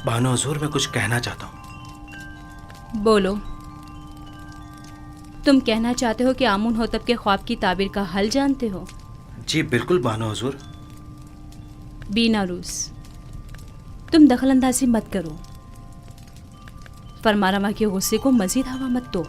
बानो हुजूर, मैं कुछ कहना चाहता हूँ। बोलो। तुम कहना चाहते हो कि आमून होतब के ख्वाब की ताबीर का हल जानते हो? जी बिल्कुल बानो हुजूर। बीनारूस, तुम दखल अंदाजी मत करो। फरमारवा के गुस्से को मजीद हवा मत दो।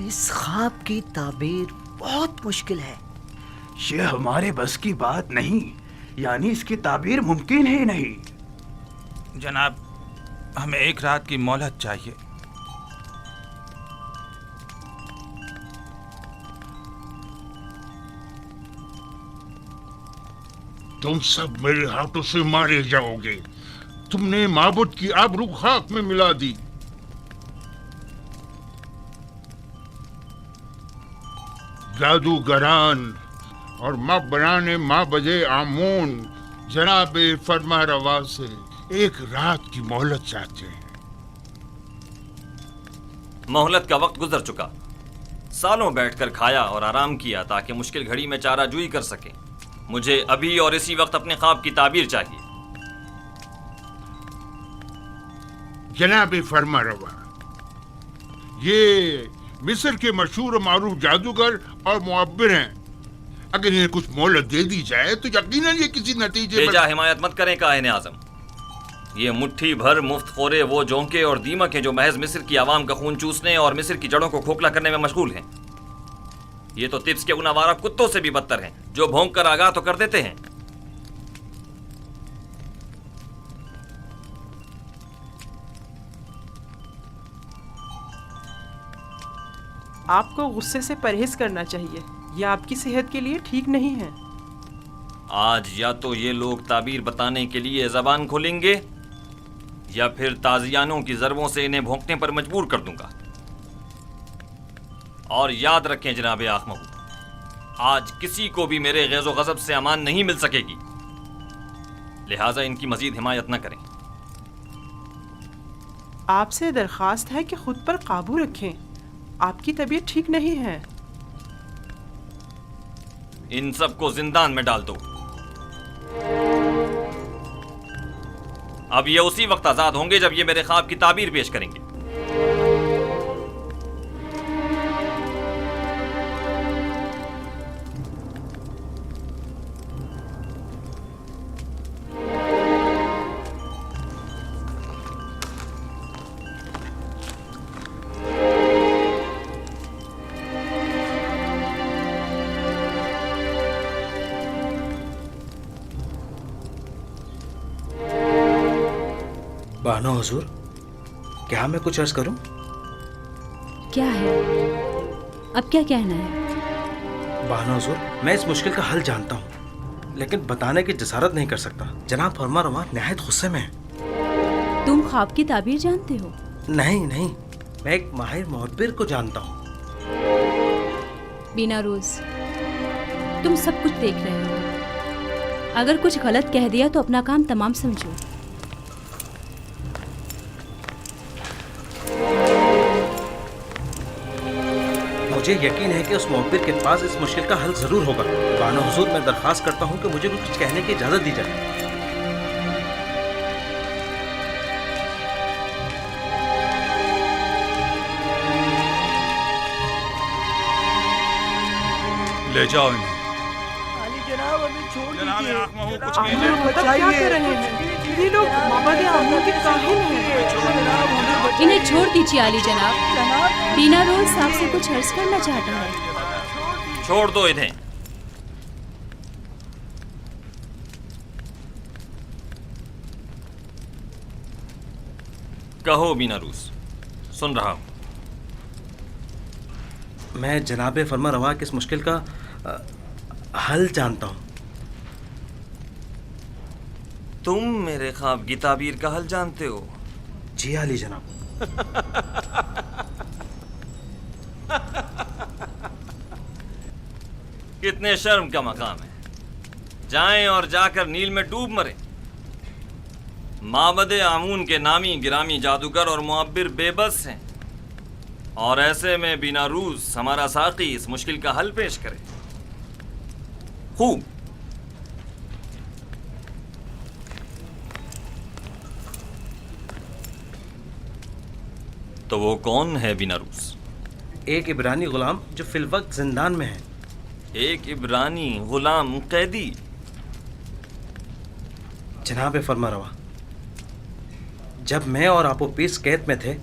इस ख्वाब की ताबीर बहुत मुश्किल है। ये हमारे बस की बात नहीं, यानी इसकी ताबीर मुमकिन ही नहीं। जनाब, हमें एक रात की मोहलत चाहिए। तुम सब मेरे हाथों से मारे जाओगे। तुमने माबूद की आबरू खाक में मिला दी। जादूगरान और माँ बनाने माँ बजे आमून जनाब फरमा रवा से एक रात की मोहलत चाहते हैं। मोहलत का वक्त गुजर चुका। सालों बैठकर खाया और आराम किया ताकि मुश्किल घड़ी में चाराजूई कर सके। मुझे अभी और इसी वक्त अपने ख्वाब की ताबीर चाहिए। जनाब फरमा रवा, ये मिस्र के मशहूर और मारूफ जादूगर और मुअब्बिर हैं। अगर इन्हें कुछ मोहलत दे दी जाए तो यकीनन ये किसी नतीजे बेजा हिमायत मत करें काहिन आज़म। ये मुट्ठी भर मुफ्त खोरे वो जोंके और दीमक हैं जो महज मिस्र की आवाम का खून चूसने और मिस्र की जड़ों को खोखला करने में मशगूल हैं। ये तो तिब्स के उन आवारा कुत्तों से भी बदतर हैं जो भौंक कर आगाह तो कर देते हैं। आपको गुस्से से परहेज करना चाहिए, यह आपकी सेहत के लिए ठीक नहीं है। आज या तो ये लोग ताबीर बताने के लिए ज़बान खोलेंगे या फिर ताजियानों की ज़रबों से इन्हें भौंकने पर मजबूर कर दूंगा। और याद रखें जनाब आखमहू, आज किसी को भी मेरे गैज़ो गज़ब से अमान नहीं मिल सकेगी, लिहाजा इनकी मजीद हिमायत न करें। आपसे दरख्वास्त है कि खुद पर काबू रखें, आपकी तबीयत ठीक नहीं है। इन सब को जिंदान में डाल दो। अब ये उसी वक्त आजाद होंगे जब ये मेरे ख्वाब की ताबीर पेश करेंगे। बानो हुजूर, क्या मैं कुछ अर्ज करूं? क्या है? अब क्या कहना है? बानो हुजूर, मैं इस मुश्किल का हल जानता हूं, लेकिन बताने की जसारत नहीं कर सकता। जनाब फरमा रवा निहायत गुस्से में है। तुम ख्वाब की ताबीर जानते हो? नहीं नहीं, मैं एक माहिर मुअब्बिर को जानता हूं। बीनारूस, तुम सब कुछ देख रहे हो। अगर कुछ गलत कह दिया तो अपना काम तमाम समझो। मुझे यकीन है कि उस मुअब्बिर के पास इस मुश्किल का हल जरूर होगा। बानो हुजूर, मैं दरख्वास्त करता हूँ कि मुझे कुछ कहने की इजाजत दी जाए। ले जाओ इन्हें। जनाब हमें छोड़ जनाब दीजिए। आखमहू, कुछ आप कीजिए। लोग क्या कर रहे हैं? ये लोग माबद आमून के काहिल हैं। इन्हें छोड़ दीजिए आली जनाब। बीनारूस आपसे कुछ अर्ज करना चाहता है। छोड़ दो इन्हें। कहो बीनारूस, सुन रहा हूं। मैं जनाब फरमा रवा की इस मुश्किल का हल जानता हूँ। तुम मेरे ख्वाब की ताबीर का हल जानते हो? जी आली जनाब। कितने शर्म का मकाम है। جائیں اور جا کر نیل میں ڈوب مریں۔ معبد آمون کے نامی گرامی جادوگر اور معبر بے بس ہیں، اور ایسے میں بیناروس ہمارا ساقی اس مشکل کا حل پیش کرے۔ خوب، تو وہ کون ہے بیناروس؟ ایک عبرانی غلام جو فی الوقت زندان میں ہے۔ ایک عبرانی غلام قیدی؟ جناب فرما روا، جب میں اور آپوپیس قید میں تھے،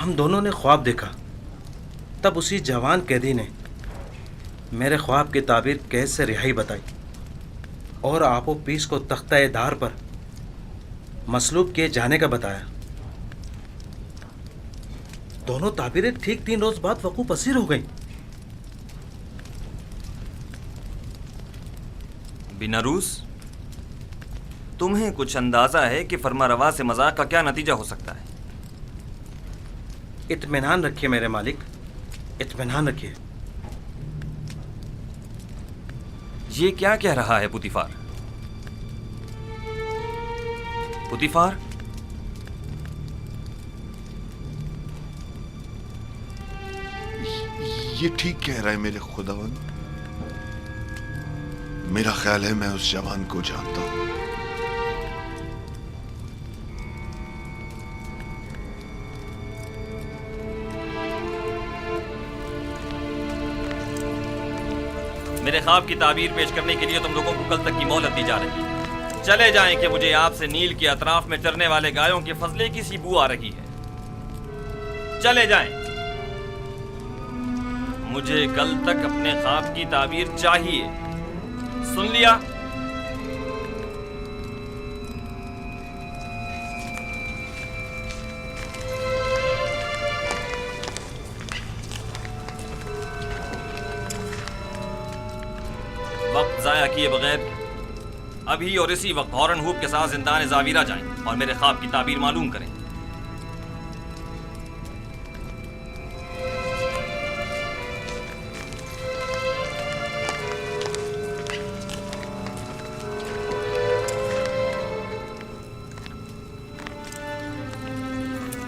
ہم دونوں نے خواب دیکھا۔ تب اسی جوان قیدی نے میرے خواب کی تعبیر قید سے رہائی بتائی اور آپوپیس کو تختہ دار پر مصلوب کیے جانے کا بتایا۔ دونوں تعبیریں ٹھیک 3 روز بعد وقوع پذیر ہو گئیں۔ بیناروس، تمہیں کچھ اندازہ ہے کہ فرما روا سے مذاق کا کیا نتیجہ ہو سکتا ہے؟ اطمینان رکھیے میرے مالک، اطمینان رکھیے۔ یہ کیا کہہ رہا ہے پوتیفار؟ پوتیفار، یہ ٹھیک کہہ رہا ہے میرے خداوند۔ میرا خیال ہے میں اس جوان کو جانتا ہوں۔ میرے خواب کی تعبیر پیش کرنے کے لیے تم لوگوں کو کل تک کی مہلت دی جا رہی ہے۔ چلے جائیں کہ مجھے آپ سے نیل کے اطراف میں چرنے والے گایوں کے فضلے کی سی بو آ رہی ہے۔ چلے جائیں، مجھے کل تک اپنے خواب کی تعبیر چاہیے۔ سن لیا؟ وقت ضائع کیے بغیر ابھی اور اسی وقت ہارن ہوپ کے ساتھ زندان زاویرہ جائیں اور میرے خواب کی تعبیر معلوم کریں۔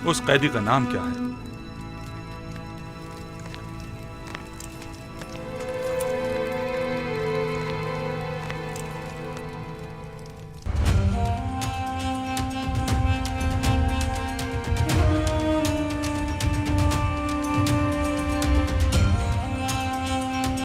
اس قیدی کا نام کیا ہے؟